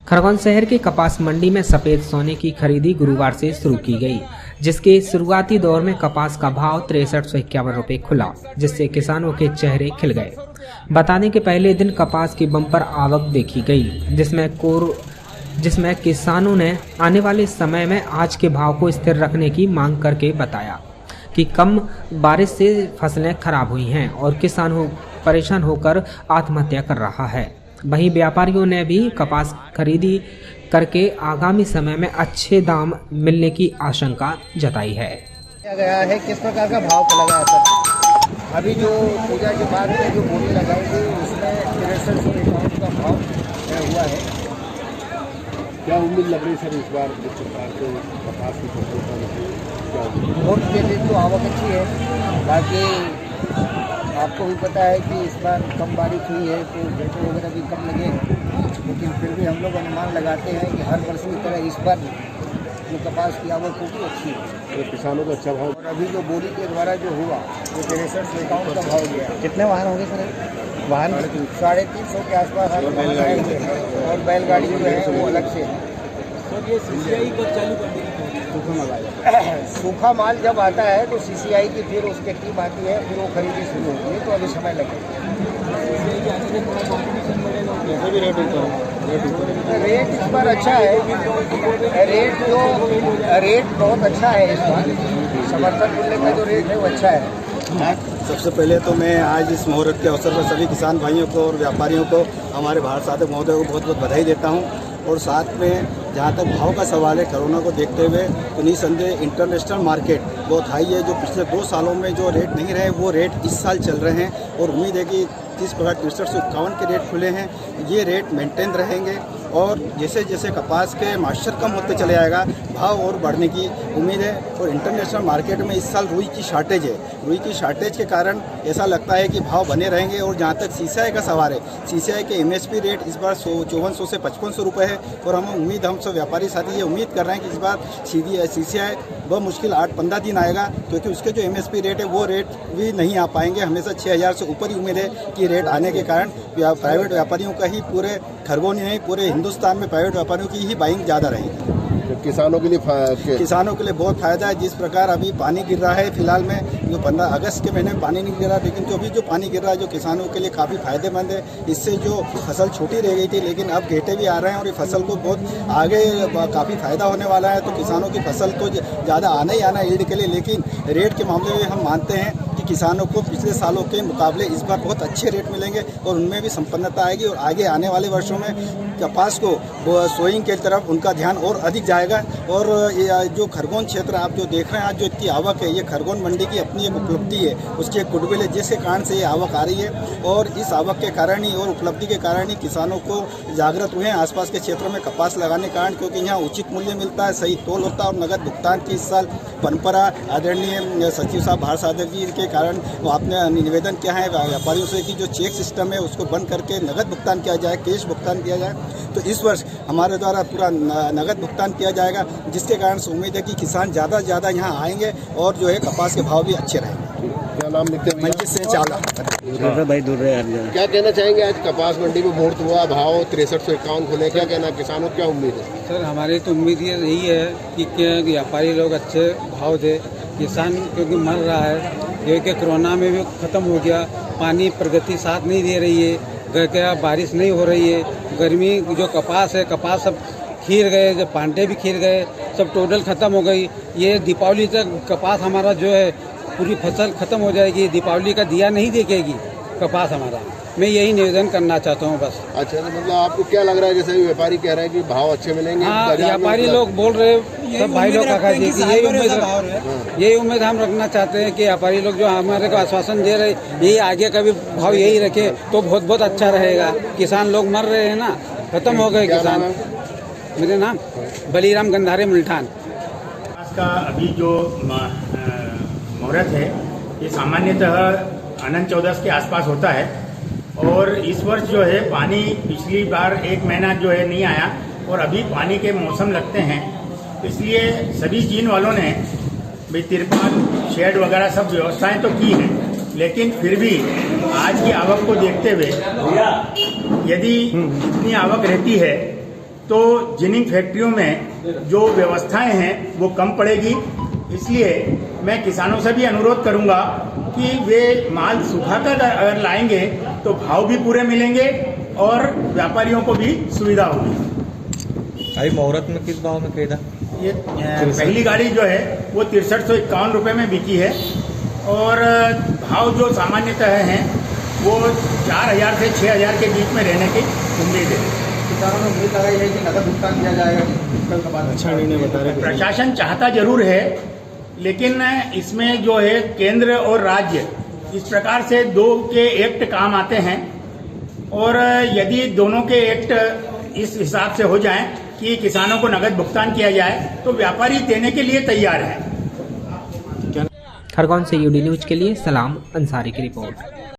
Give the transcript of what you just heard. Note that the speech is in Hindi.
खरगोन शहर के कपास मंडी में सफेद सोने की खरीदी गुरुवार से शुरू की गई, जिसके शुरुआती दौर में कपास का भाव 6351 रुपये खुला, जिससे किसानों के चेहरे खिल गए। बताने के पहले दिन कपास की बम्पर आवक देखी गई, जिसमें किसानों ने आने वाले समय में आज के भाव को स्थिर रखने की मांग करके बताया कि कम बारिश से फसलें खराब हुई हैं और किसान परेशान होकर आत्महत्या कर रहा है। वहीं व्यापारियों ने भी कपास खरीदी करके आगामी समय में अच्छे दाम मिलने की आशंका जताई है। गया है किस प्रकार का भाव लगा है सर? अभी जो पूजा के बाद में जो बोली लगाई गई उसमें 6351 का भाव हुआ है। क्या उम्मीद लग रही सर इस बार जिस प्रकार से कपास की फसल का वोट के दिन तो आवक अच्छी है, बाकी आपको भी पता है कि इस बार कम बारिश हुई है तो रेट वगैरह भी कम लगे, लेकिन फिर भी हम लोग अनुमान लगाते हैं कि हर वर्ष की तरह इस बार जो कपास की आवक होगी अच्छी है तो किसानों को अच्छा भाव। और अभी जो बोली के द्वारा जो हुआ वो 6351 का भाव गया। कितने वाहन होंगे सर? वाहन 350 के आसपास और बैलगाड़ी जो है वो अलग से है। सर ये सीसीआई कब चालू कर देगी? सूखा माल जब आता है तो सीसीआई की फिर उसकी टीम आती है, फिर वो खरीदी शुरू होती है, तो अभी समय लगेगा। रेट इस बार अच्छा है, रेट बहुत अच्छा है इस बार। समर्थन मूल्य का जो रेट है वो अच्छा है। सबसे पहले तो मैं आज इस मुहूर्त के अवसर पर सभी किसान भाइयों को और व्यापारियों को, हमारे भारत साधक महोदय को बहुत बहुत बधाई देता हूं। और साथ में जहां तक भाव का सवाल है, कोरोना को देखते हुए तो निसंदेह इंटरनेशनल मार्केट बहुत हाई है। जो पिछले 2 सालों में जो रेट नहीं रहे वो रेट इस साल चल रहे हैं और उम्मीद है कि जिस प्रकार 6351 के रेट खुले हैं ये रेट मेंटेन रहेंगे और जैसे जैसे कपास के मॉइस्चर कम होते चले जाएगा भाव और बढ़ने की उम्मीद है। और इंटरनेशनल मार्केट में इस साल रुई की शॉर्टेज है, रुई की शॉर्टेज के कारण ऐसा लगता है कि भाव बने रहेंगे। और जहाँ तक सीसीआई का सवाल है, सीसीआई के एमएसपी रेट इस बार 5400 से 5500 रुपये है और हम सब व्यापारी साथी ये उम्मीद कर रहे हैं कि इस बार सीसीआई मुश्किल 8-15 दिन आएगा, क्योंकि उसके जो एमएसपी रेट है वो रेट भी नहीं आ पाएंगे। हमेशा 6000 से ऊपर ही उम्मीद है कि रेट आने के कारण प्राइवेट व्यापारियों का ही पूरे खरगोन नहीं पूरे हिंदुस्तान में प्राइवेट व्यापारियों की ही बाइंग ज़्यादा रहेगी। किसानों के लिए बहुत फायदा है। जिस प्रकार अभी पानी गिर रहा है, फिलहाल में जो 15 अगस्त के महीने में पानी नहीं गिरा, लेकिन जो अभी जो पानी गिर रहा है जो किसानों के लिए काफ़ी फायदेमंद है। इससे जो फसल छोटी रह गई थी लेकिन अब घेटे भी आ रहे हैं और ये फसल को बहुत आगे काफ़ी फायदा होने वाला है। तो किसानों की फसल तो ज़्यादा आना ही आना ईल्ड के लिए, लेकिन रेट के मामले में हम मानते हैं कि किसानों को पिछले सालों के मुकाबले इस बार बहुत अच्छे रेट मिलेंगे और उनमें भी संपन्नता आएगी। और आगे आने वाले वर्षों में कपास को सोइंग की तरफ उनका ध्यान और अधिक जाएगा। और ये जो खरगोन क्षेत्र आप जो देख रहे हैं आज जो इतनी आवक है, ये खरगोन मंडी की अपनी एक उपलब्धि है, उसकी एक गुडविल है, जिसके कारण से ये आवक आ रही है। और इस आवक के कारण ही और उपलब्धि के कारण ही किसानों को जागृत हुए हैं आसपास के क्षेत्रों में कपास लगाने के कारण, क्योंकि यहाँ उचित मूल्य मिलता है, सही तोल होता है और नगद भुगतान की इस साल परंपरा आदरणीय सचिव साहब भारत साधक जी के कारण वो आपने निवेदन किया है व्यापारियों से कि जो चेक सिस्टम है उसको बंद करके नगद भुगतान किया जाए, कैश भुगतान किया जाए। तो इस वर्ष हमारे द्वारा पूरा नगद भुगतान किया जाएगा, जिसके कारण से उम्मीद है कि किसान ज़्यादा से ज़्यादा यहाँ आएंगे और जो है कपास के भाव भी अच्छे रहेंगे। क्या नाम लिखते हैं? मंजिल से चावला। क्या कहना चाहेंगे? आज कपास मंडी में मुहूर्त हुआ, भाव 6351 खुले, क्या कहना किसानों क्या उम्मीद है? सर हमारी तो उम्मीद ये यही है कि व्यापारी लोग अच्छे भाव दे। किसान क्योंकि मर रहा है, क्योंकि कोरोना में भी ख़त्म हो गया, पानी प्रगति साथ नहीं दे रही है, क्या बारिश नहीं हो रही है, गर्मी जो कपास है कपास सब खीर गए, जब पांडे भी खीर गए, सब टोटल ख़त्म हो गई। ये दीपावली तक कपास हमारा जो है पूरी फसल ख़त्म हो जाएगी, दीपावली का दिया नहीं देखेगी कपास हमारा। मैं यही निवेदन करना चाहता हूँ बस। अच्छा, तो मतलब आपको क्या लग रहा है जैसे व्यापारी कह रहे हैं कि भाव अच्छे मिलेंगे? हाँ, व्यापारी लोग बोल रहे, सब भाई लोग काका जी की यही उम्मीद हम रखना चाहते हैं कि व्यापारी लोग जो हमारे को आश्वासन दे रहे यही आगे का भी भाव यही रखे तो बहुत बहुत अच्छा रहेगा। किसान लोग मर रहे हैं ना, खत्म हो गए किसान। मेरे नाम बलीराम गंधारे मुल्ठान। का अभी जो मुहूर्त है ये सामान्यतः अनंत चौदस के आसपास होता है और इस वर्ष जो है पानी पिछली बार 1 महीना जो है नहीं आया और अभी पानी के मौसम लगते हैं, इसलिए सभी चीन वालों ने भी तिरपाल शेड वगैरह सब व्यवस्थाएं तो की हैं, लेकिन फिर भी आज की आवक को देखते हुए यदि इतनी आवक रहती है तो जिनिंग फैक्ट्रियों में जो व्यवस्थाएं हैं वो कम पड़ेगी। इसलिए मैं किसानों से भी अनुरोध करूंगा कि वे माल सुखाकर अगर लाएंगे तो भाव भी पूरे मिलेंगे और व्यापारियों को भी सुविधा होगी। अभी मुहूर्त में किस भाव में खरीदा? ये पहली गाड़ी जो है वो 6351 रुपये में बिकी है और भाव जो सामान्यतः हैं वो 4000 से 6000 के बीच में रहने की उम्मीद है। किसानों ने उम्मीद लगाई है कि नकद भुगतान किया जाएगा, कल का बाद अच्छा निर्णय बता रहे हैं। प्रशासन चाहता जरूर है, लेकिन इसमें जो है केंद्र और राज्य इस प्रकार से दो के एक्ट काम आते हैं और यदि दोनों के एक्ट इस हिसाब से हो जाएं कि किसानों को नगद भुगतान किया जाए तो व्यापारी देने के लिए तैयार है। खरगोन से यूडी न्यूज के लिए सलाम अंसारी की रिपोर्ट।